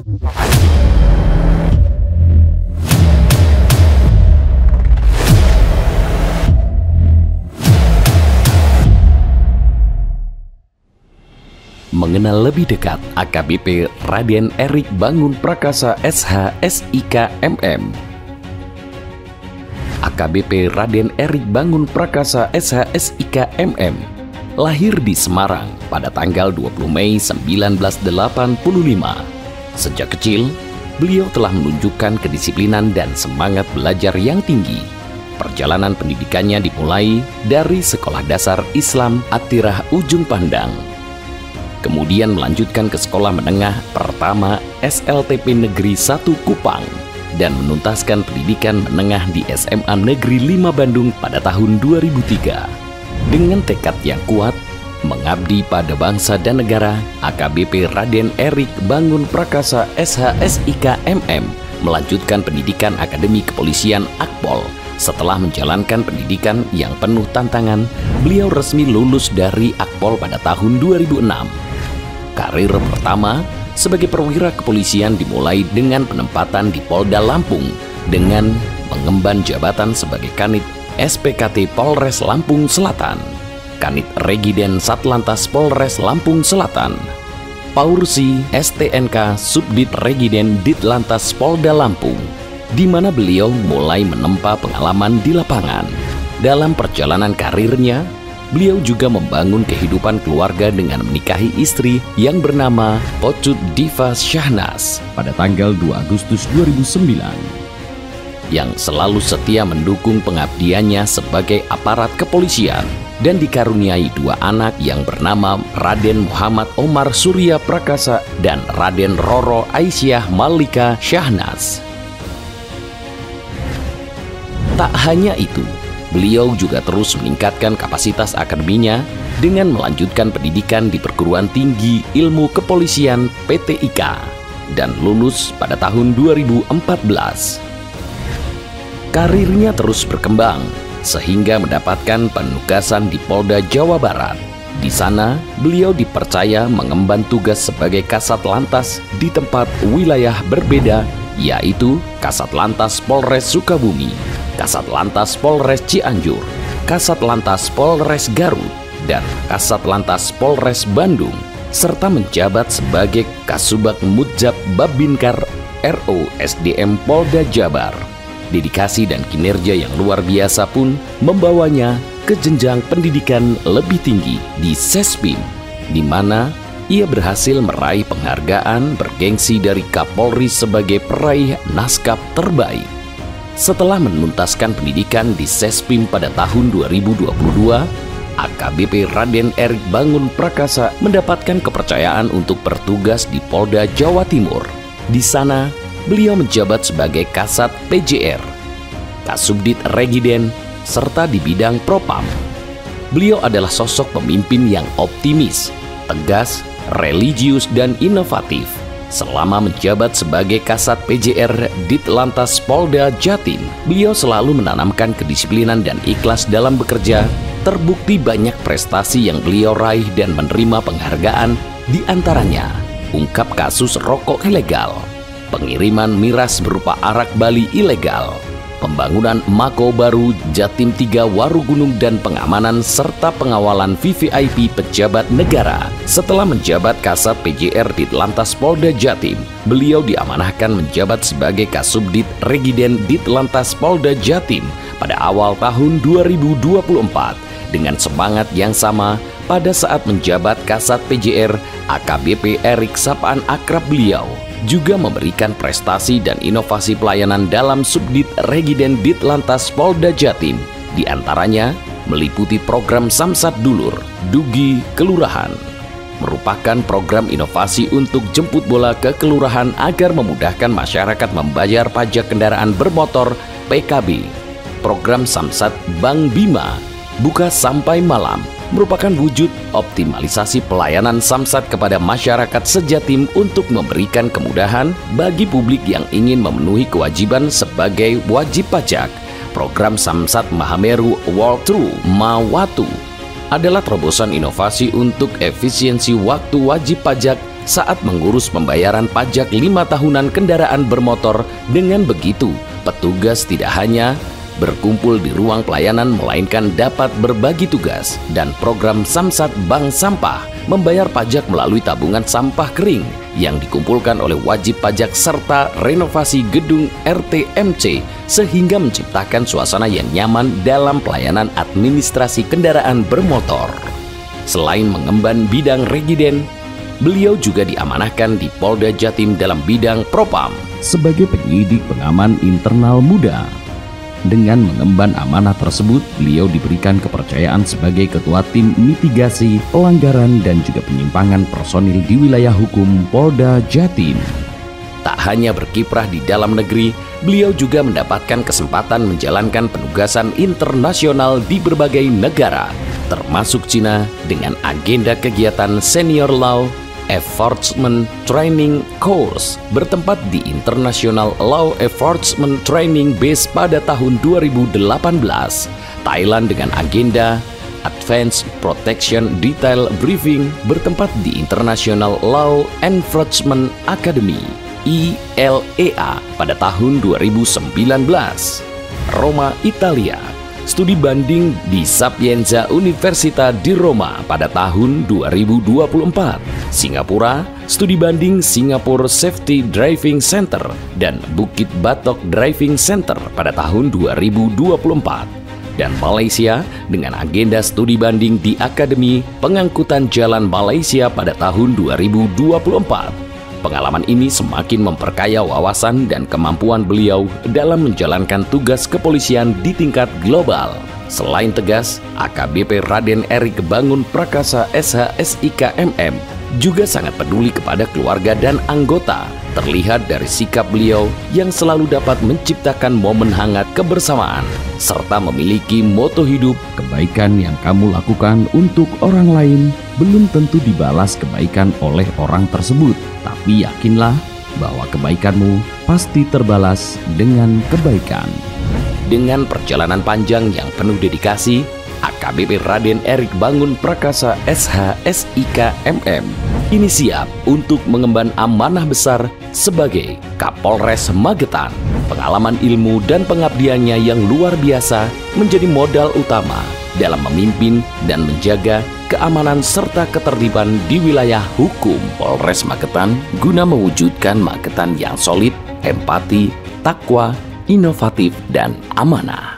Mengenal lebih dekat AKBP Raden Erik Bangun Prakasa SH SIK MM. AKBP Raden Erik Bangun Prakasa SH SIK MM lahir di Semarang pada tanggal 20 Mei 1985. Sejak kecil, beliau telah menunjukkan kedisiplinan dan semangat belajar yang tinggi. Perjalanan pendidikannya dimulai dari Sekolah Dasar Islam Atirah Ujung Pandang. Kemudian melanjutkan ke Sekolah Menengah Pertama SLTP Negeri 1 Kupang dan menuntaskan pendidikan menengah di SMA Negeri 5 Bandung pada tahun 2003. Dengan tekad yang kuat, mengabdi pada bangsa dan negara, AKBP Raden Erik Bangun Prakasa SH SIK MM melanjutkan pendidikan Akademi Kepolisian Akpol. Setelah menjalankan pendidikan yang penuh tantangan, beliau resmi lulus dari Akpol pada tahun 2006. Karir pertama sebagai perwira kepolisian dimulai dengan penempatan di Polda Lampung dengan mengemban jabatan sebagai Kanit SPKT Polres Lampung Selatan, Kanit Regiden Satlantas Polres Lampung Selatan, Paursi STNK Subdit Regiden Ditlantas Polda Lampung, di mana beliau mulai menempa pengalaman di lapangan. Dalam perjalanan karirnya, beliau juga membangun kehidupan keluarga dengan menikahi istri yang bernama Pocut Diva Syahnas pada tanggal 2 Agustus 2009. Yang selalu setia mendukung pengabdiannya sebagai aparat kepolisian dan dikaruniai 2 anak yang bernama Raden Muhammad Omar Surya Prakasa dan Raden Roro Aisyah Malika Syahnas. Tak hanya itu, beliau juga terus meningkatkan kapasitas akademinya dengan melanjutkan pendidikan di Perguruan Tinggi Ilmu Kepolisian PTIK dan lulus pada tahun 2014. Karirnya terus berkembang sehingga mendapatkan penugasan di Polda Jawa Barat. Di sana, beliau dipercaya mengemban tugas sebagai Kasat Lantas di tempat wilayah berbeda, yaitu Kasat Lantas Polres Sukabumi, Kasat Lantas Polres Cianjur, Kasat Lantas Polres Garut, dan Kasat Lantas Polres Bandung, serta menjabat sebagai Kasubag Mujab Babincar RO SDM Polda Jabar. Dedikasi dan kinerja yang luar biasa pun membawanya ke jenjang pendidikan lebih tinggi di Sespim, di mana ia berhasil meraih penghargaan bergengsi dari Kapolri sebagai peraih naskah terbaik. Setelah menuntaskan pendidikan di Sespim pada tahun 2022, AKBP Raden Erik Bangun Prakasa mendapatkan kepercayaan untuk bertugas di Polda Jawa Timur. Di sana, beliau menjabat sebagai Kasat PJR, Kasubdit Regiden, serta di bidang Propam. Beliau adalah sosok pemimpin yang optimis, tegas, religius, dan inovatif. Selama menjabat sebagai Kasat PJR Ditlantas Polda Jatim, beliau selalu menanamkan kedisiplinan dan ikhlas dalam bekerja. Terbukti banyak prestasi yang beliau raih dan menerima penghargaan, di antaranya ungkap kasus rokok ilegal, pengiriman miras berupa arak Bali ilegal, pembangunan Mako Baru Jatim 3 Warugunung dan pengamanan serta pengawalan VVIP pejabat negara. Setelah menjabat Kasat PJR Ditlantas Polda Jatim, beliau diamanahkan menjabat sebagai Kasubdit Regiden Ditlantas Polda Jatim pada awal tahun 2024. Dengan semangat yang sama, pada saat menjabat Kasat PJR, AKBP Erik sapaan akrab beliau juga memberikan prestasi dan inovasi pelayanan dalam Subdit Regiden Ditlantas Polda Jatim. Di antaranya meliputi program Samsat Dulur, Dugi Kelurahan, merupakan program inovasi untuk jemput bola ke kelurahan agar memudahkan masyarakat membayar pajak kendaraan bermotor PKB. Program Samsat Bank Bima, buka sampai malam, merupakan wujud optimalisasi pelayanan Samsat kepada masyarakat sejatim untuk memberikan kemudahan bagi publik yang ingin memenuhi kewajiban sebagai wajib pajak. Program Samsat Mahameru Walkthrough Mawatu adalah terobosan inovasi untuk efisiensi waktu wajib pajak saat mengurus pembayaran pajak 5 tahunan kendaraan bermotor. Dengan begitu, petugas tidak hanya berkumpul di ruang pelayanan melainkan dapat berbagi tugas dan program Samsat Bank Sampah, membayar pajak melalui tabungan sampah kering yang dikumpulkan oleh wajib pajak serta renovasi gedung RTMC sehingga menciptakan suasana yang nyaman dalam pelayanan administrasi kendaraan bermotor. Selain mengemban bidang regiden, beliau juga diamanahkan di Polda Jatim dalam bidang Propam sebagai penyidik pengaman internal muda. Dengan mengemban amanah tersebut, beliau diberikan kepercayaan sebagai Ketua Tim Mitigasi Pelanggaran dan juga Penyimpangan Personil di Wilayah Hukum Polda Jatim. Tak hanya berkiprah di dalam negeri, beliau juga mendapatkan kesempatan menjalankan penugasan internasional di berbagai negara, termasuk Cina dengan agenda kegiatan Senior Law Enforcement Training Course bertempat di International Law Enforcement Training Base pada tahun 2018, Thailand dengan agenda Advanced Protection Detail Briefing bertempat di International Law Enforcement Academy ILEA pada tahun 2019, Roma, Italia. Studi banding di Sapienza Università di Roma pada tahun 2024. Singapura, studi banding Singapore Safety Driving Center dan Bukit Batok Driving Center pada tahun 2024. Dan Malaysia dengan agenda studi banding di Akademi Pengangkutan Jalan Malaysia pada tahun 2024. Pengalaman ini semakin memperkaya wawasan dan kemampuan beliau dalam menjalankan tugas kepolisian di tingkat global. Selain tegas, AKBP Raden Erik Bangun Prakasa SH.SIK MM juga sangat peduli kepada keluarga dan anggota. Terlihat dari sikap beliau yang selalu dapat menciptakan momen hangat kebersamaan, serta memiliki moto hidup, kebaikan yang kamu lakukan untuk orang lain belum tentu dibalas kebaikan oleh orang tersebut, tapi yakinlah bahwa kebaikanmu pasti terbalas dengan kebaikan. Dengan perjalanan panjang yang penuh dedikasi, AKBP Raden Erik Bangun Prakasa SH.SIK MM kini siap untuk mengemban amanah besar sebagai Kapolres Magetan. Pengalaman ilmu dan pengabdiannya yang luar biasa menjadi modal utama dalam memimpin dan menjaga keamanan serta ketertiban di wilayah hukum Polres Magetan guna mewujudkan Magetan yang solid, empati, takwa, inovatif, dan amanah.